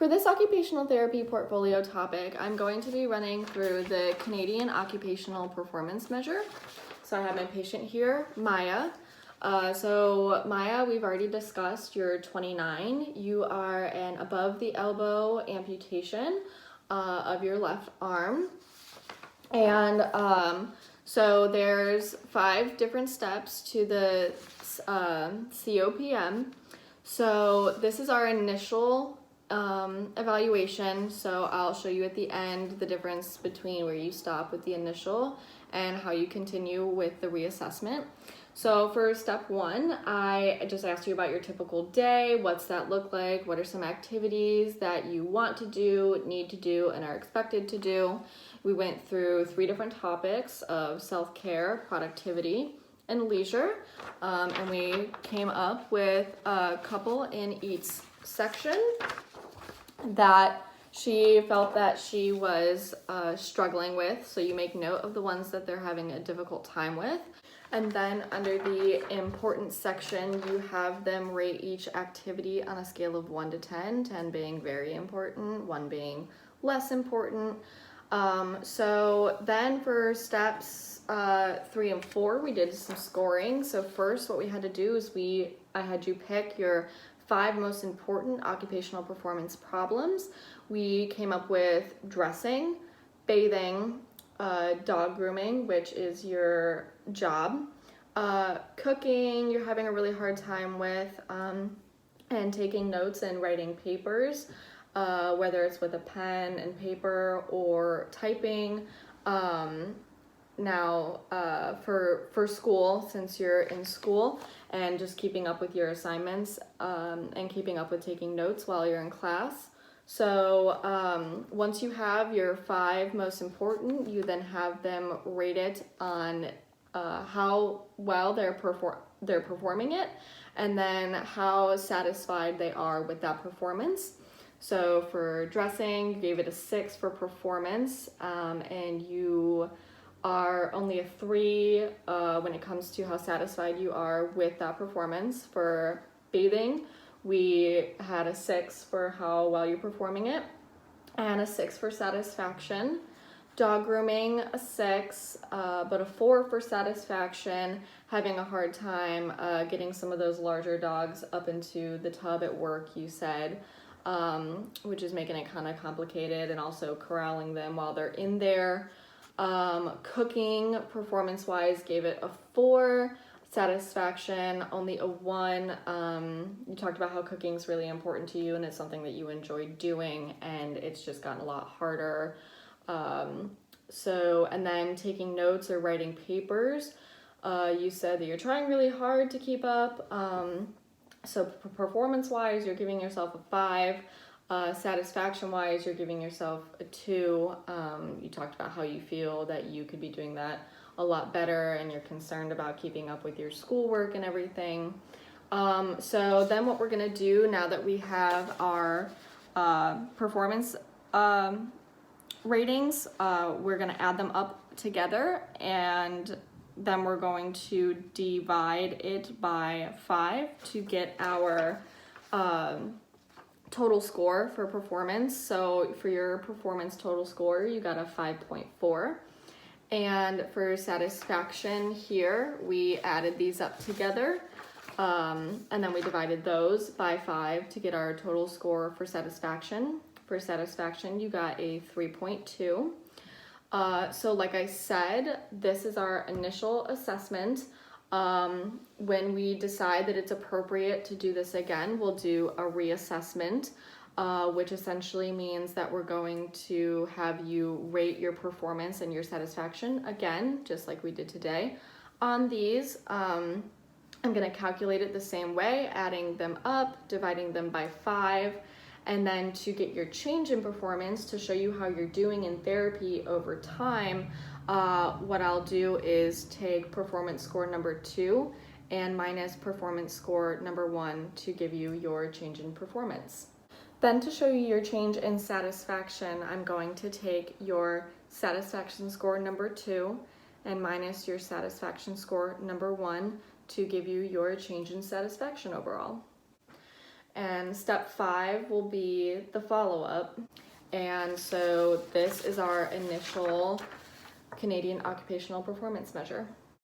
For this occupational therapy portfolio topic, I'm going to be running through the Canadian Occupational Performance Measure. So I have my patient here, Maya. So Maya, we've already discussed, you're 29. You are an above the elbow amputation of your left arm. And so there's 5 different steps to the COPM. So this is our initial evaluation, so I'll show you at the end the difference between where you stop with the initial and how you continue with the reassessment. So for step 1, I just asked you about your typical day. What's that look like? What are some activities that you want to do, need to do, and are expected to do? We went through 3 different topics of self-care, productivity, and leisure, and we came up with a couple in each section that she felt that she was struggling with. So you make note of the ones that they're having a difficult time with. And then under the important section, you have them rate each activity on a scale of 1 to 10, 10 being very important, 1 being less important. So then for steps 3 and 4, we did some scoring. So first what we had to do is I had you pick your 5 most important occupational performance problems. We came up with dressing, bathing, dog grooming, which is your job, cooking, you're having a really hard time with, and taking notes and writing papers, whether it's with a pen and paper or typing. Now for school, since you're in school, and just keeping up with your assignments and keeping up with taking notes while you're in class. So once you have your 5 most important, you then have them rated on how well they're performing it, and then how satisfied they are with that performance. So for dressing, you gave it a 6 for performance, and you are only a 3 when it comes to how satisfied you are with that performance. For bathing, we had a 6 for how well you're performing it, and a 6 for satisfaction. Dog grooming, a 6, but a 4 for satisfaction, having a hard time getting some of those larger dogs up into the tub at work, you said, which is making it kind of complicated, and also corralling them while they're in there. Cooking, performance-wise, gave it a 4. Satisfaction, only a 1. You talked about how cooking is really important to you and it's something that you enjoy doing, and it's just gotten a lot harder. And then taking notes or writing papers, you said that you're trying really hard to keep up. So performance-wise, you're giving yourself a 5. Satisfaction-wise, you're giving yourself a 2. You talked about how you feel that you could be doing that a lot better, and you're concerned about keeping up with your schoolwork and everything. So then what we're gonna do, now that we have our performance ratings, we're gonna add them up together, and then we're going to divide it by 5 to get our total score for performance. So for your performance total score, you got a 5.4. And for satisfaction here, we added these up together, and then we divided those by 5 to get our total score for satisfaction. For satisfaction, you got a 3.2. So like I said, this is our initial assessment. When we decide that it's appropriate to do this again, we'll do a reassessment, which essentially means that we're going to have you rate your performance and your satisfaction again, just like we did today. On these, I'm going to calculate it the same way, adding them up, dividing them by 5, and then to get your change in performance, to show you how you're doing in therapy over time, what I'll do is take performance score number 2 and minus performance score number 1 to give you your change in performance. Then to show you your change in satisfaction, I'm going to take your satisfaction score number 2 and minus your satisfaction score number 1 to give you your change in satisfaction overall. And step 5 will be the follow-up. And so this is our initial Canadian occupational performance measure.